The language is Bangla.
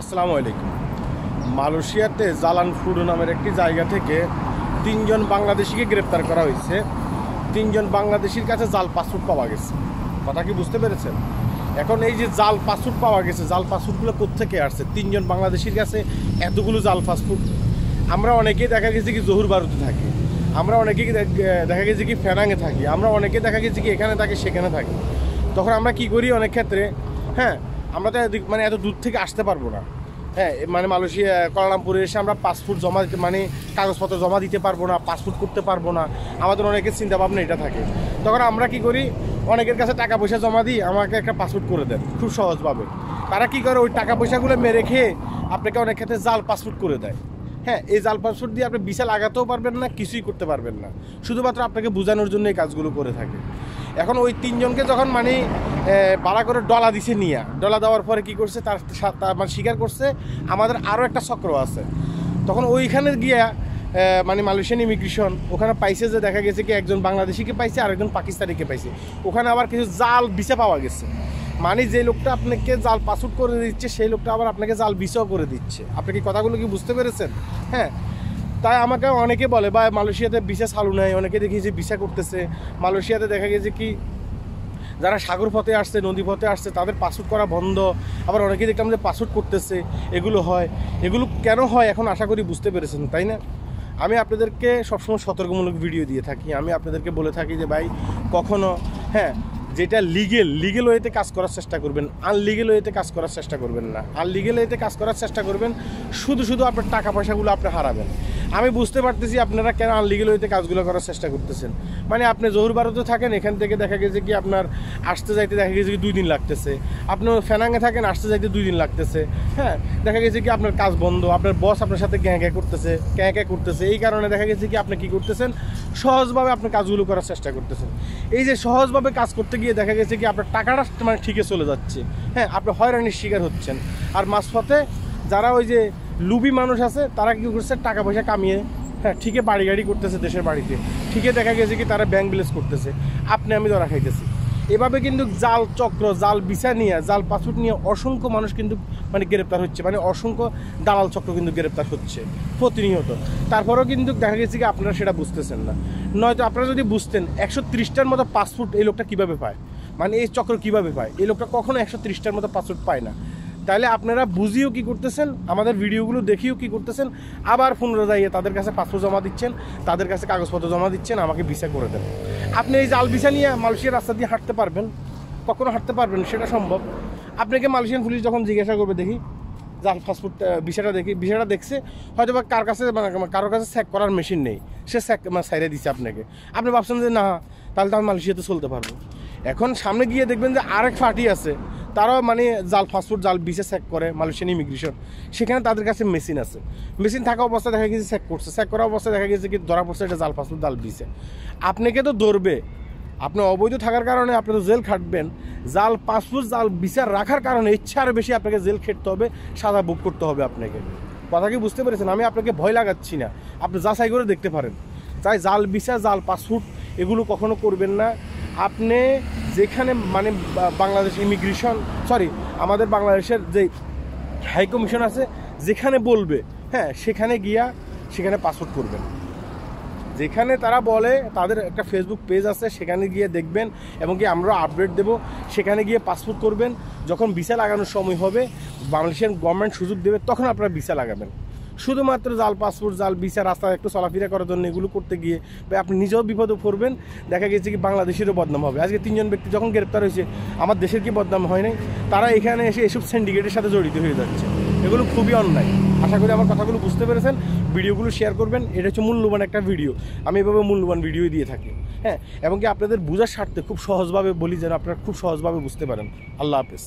আসসালামু আলাইকুম। মালয়েশিয়াতে জালান ফুড নামের একটি জায়গা থেকে 3 জন বাংলাদেশিকে গ্রেপ্তার করা হয়েছে। 3 জন বাংলাদেশির কাছে জাল পাসপোর্ট পাওয়া গেছে। কথা কি বুঝতে পেরেছেন? এখন এই যে জাল পাসপোর্ট পাওয়া গেছে, জাল পাসপোর্টগুলো কোত্থেকে আসছে? 3 জন বাংলাদেশির কাছে এতগুলো জাল পাসপোর্ট। আমরা অনেকেই দেখা গেছে কি জহুর বারুতে থাকি, আমরা অনেকেই দেখা গেছে কি ফেনাঙে থাকি, আমরা অনেকে দেখা গেছে কি এখানে থাকি সেখানে থাকি। তখন আমরা কি করি অনেক ক্ষেত্রে, আমরা তো মানে এত দূর থেকে আসতে পারবো না। মানে মালয়েশিয়া কুয়ালালামপুরে এসে আমরা পাসপোর্ট জমা দিতে মানে কাগজপত্র জমা দিতে পারবো না, পাসপোর্ট করতে পারবো না, আমাদের অনেকের চিন্তাভাবনা এটা থাকে। তখন আমরা কি করি, অনেকের কাছে টাকা পয়সা জমা দিই, আমাকে একটা পাসপোর্ট করে দেন খুব সহজভাবে। তারা কি করে, ওই টাকা পয়সাগুলো মেরে খেয়ে আপনাকে অনেক ক্ষেত্রে জাল পাসপোর্ট করে দেয়। এই জাল পাসপোর্ট দিয়ে আপনি ভিসা লাগাতেও পারবেন না, কিছুই করতে পারবেন না, শুধুমাত্র আপনাকে বোঝানোর জন্য এই কাজগুলো করে থাকে। এখন ওই 3 জনকে যখন মানে ভাড়া করে ডলা দিছে, নিয়ে ডলা দেওয়ার পরে কি করছে, তার মানে স্বীকার করছে আমাদের আরও একটা চক্র আছে। তখন ওইখানে গিয়া মানে মালয়েশিয়ান ইমিগ্রেশন ওখানে পাইছে যে দেখা গেছে কি একজন বাংলাদেশিকে পাইছে আর একজন পাকিস্তানিকে পাইছে। ওখানে আবার কিছু জাল ভিসা পাওয়া গেছে, মানে যে লোকটা আপনাকে জাল পাসপোর্ট করে দিচ্ছে সেই লোকটা আবার আপনাকে জাল ভিসাও করে দিচ্ছে। আপনি কি কথাগুলো কি বুঝতে পেরেছেন? তাই আমাকে অনেকে বলে বা মালয়েশিয়াতে ভিসা চালু নাই, অনেকে দেখি যে ভিসা করতেছে। মালয়েশিয়াতে দেখা গেছে কি যারা সাগর পথে আসছে, নদী পথে আসছে, তাদের পাসপোর্ট করা বন্ধ। আবার অনেকেই দেখলাম যে পাসপোর্ট করতেছে। এগুলো হয়, এগুলো কেন হয় এখন আশা করি বুঝতে পেরেছেন, তাই না? আমি আপনাদেরকে সবসময় সতর্কমূলক ভিডিও দিয়ে থাকি। আমি আপনাদেরকে বলে থাকি যে ভাই কখনো যেটা লিগেল ওয়েতে কাজ করার চেষ্টা করবেন, আনলিগেল ওয়েতে কাজ করার চেষ্টা করবেন না। আনলিগেল ওয়েতে কাজ করার চেষ্টা করবেন, শুধু আপনার টাকা পয়সাগুলো আপনি হারাবেন। আমি বুঝতে পারতেছি আপনারা কেন আনলিগেল ওয়েতে কাজগুলো করার চেষ্টা করতেছেন। মানে আপনি জহুর বারুতে থাকেন, এখান থেকে দেখা গেছে কি আপনার আসতে যাইতে দেখা গেছে কি 2 দিন লাগতেছে। আপনি ফেনাঙে থাকেন, আসতে যাইতে 2 দিন লাগতেছে। দেখা গেছে কি আপনার কাজ বন্ধ, আপনার বস আপনার সাথে ক্যাঁ করতেছে। এই কারণে দেখা গেছে কি আপনি কি করতেছেন, সহজভাবে আপনি কাজগুলো করার চেষ্টা করতেছেন। এই যে সহজভাবে কাজ করতে গিয়ে দেখা গেছে কি আপনার টাকাটা মানে ঠিকই চলে যাচ্ছে, আপনি হয়রানির শিকার হচ্ছেন। আর মাঝপথে যারা ওই যে লুবি মানুষ আছে, তারা কী করছে, টাকা পয়সা কামিয়ে ঠিকই বাড়ি গাড়ি করতেছে দেশের বাড়িতে, ঠিকই দেখা গেছে কি তারা ব্যাংক ব্যালেন্স করতেছে, আমি ধরা খাইতেছি। এভাবে কিন্তু জাল চক্র, জাল ভিসা নিয়ে, জাল পাসপোর্ট নিয়ে অসংখ্য মানুষ কিন্তু মানে গ্রেপ্তার হচ্ছে, মানে অসংখ্য দালাল চক্র কিন্তু গ্রেপ্তার হচ্ছে প্রতিনিয়ত। তারপরেও কিন্তু দেখা গেছে কি আপনারা সেটা বুঝতেছেন না। নয়তো আপনারা যদি বুঝতেন 130টার মতো পাসপোর্ট এই লোকটা কীভাবে পায়, মানে এই চক্র কীভাবে পায়, এই লোকটা কখনো 130টার মতো পাসপোর্ট পায় না। তাহলে আপনারা বুঝিও কি করতেছেন, আমাদের ভিডিওগুলো দেখিও কি করতেছেন, আবার পুনরায় যাইয়ে তাদের কাছে পাসপোর্ট জমা দিচ্ছেন, তাদের কাছে কাগজপত্র জমা দিচ্ছেন, আমাকে ভিসা করে দেন। আপনি এই জাল ভিসা নিয়ে মালয়েশিয়ার রাস্তা দিয়ে হাঁটতে পারবেন? কখনো হাঁটতে পারবেন? সেটা সম্ভব? আপনাকে মালয়েশিয়ান পুলিশ যখন জিজ্ঞাসা করবে, দেখি জাল পাসপোর্ট ভিসাটা দেখছে, হয়তো বা কারোর কাছে চেক করার মেশিন নেই, সে সাইডে দিচ্ছে আপনাকে, আপনি ভাবছেন যে না তাহলে তো আমি মালয়েশিয়াতে চলতে পারবো। এখন সামনে গিয়ে দেখবেন যে আরেক পার্টি আছে, তারাও মানে জাল পাসপোর্ট, জাল ভিসা চেক করে মালয়েশিয়ান ইমিগ্রেশন। সেখানে তাদের কাছে মেশিন আছে, মেশিন থাকা অবস্থায় দেখা গেছে চেক করা অবস্থায় দেখা গেছে কি ধরা পড়ছে এটা জাল পাসপোর্ট, জাল ভিসা। আপনাকে তো ধরবে, আপনি অবৈধ থাকার কারণে আপনি তো জেল খাটবেন। জাল পাসপোর্ট, জাল ভিসা রাখার কারণে ইচ্ছার বেশি আপনাকে জেল খেটতে হবে, সাজা ভোগ করতে হবে আপনাকে। কথা কি বুঝতে পেরেছেন? আমি আপনাকে ভয় লাগাচ্ছি না, আপনি যাচাই করে দেখতে পারেন। তাই জাল ভিসা, জাল পাসপোর্ট এগুলো কখনো করবেন না। আপনি যেখানে মানে বাংলাদেশ ইমিগ্রেশন আমাদের বাংলাদেশের যে হাই কমিশন আছে, যেখানে বলবে সেখানে পাসপোর্ট করবেন। যেখানে তারা বলে, তাদের একটা ফেসবুক পেজ আছে, সেখানে গিয়ে দেখবেন এবং কি আমরা আপডেট দেব, সেখানে গিয়ে পাসপোর্ট করবেন। যখন ভিসা লাগানোর সময় হবে, বাংলাদেশের গভর্নমেন্ট সুযোগ দেবে, তখন আপনারা ভিসা লাগাবেন। শুধুমাত্র জাল পাসপোর্ট, জাল ভিসা রাস্তায় একটু চলাফেরা করার জন্য এগুলো করতে গিয়ে আপনি নিজেও বিপদে পড়বেন। দেখা গেছে কি বাংলাদেশেরও বদনাম হবে। আজকে 3 জন ব্যক্তি যখন গ্রেপ্তার হয়েছে, আমার দেশের কি বদনাম হয় নাই? তারা এখানে এসে এসব সিন্ডিকেটের সাথে জড়িত হয়ে যাচ্ছে, এগুলো খুবই অন্যায়। আশা করি আমার কথাগুলো বুঝতে পেরেছেন। ভিডিওগুলো শেয়ার করবেন, এটা হচ্ছে মূল্যবান একটা ভিডিও, আমি এভাবে মূল্যবান ভিডিও দিয়ে থাকি। এবং কি আপনাদের বোঝার স্বার্থে খুব সহজভাবে বলি যেন আপনারা খুব সহজভাবে বুঝতে পারেন। আল্লাহ হাফেজ।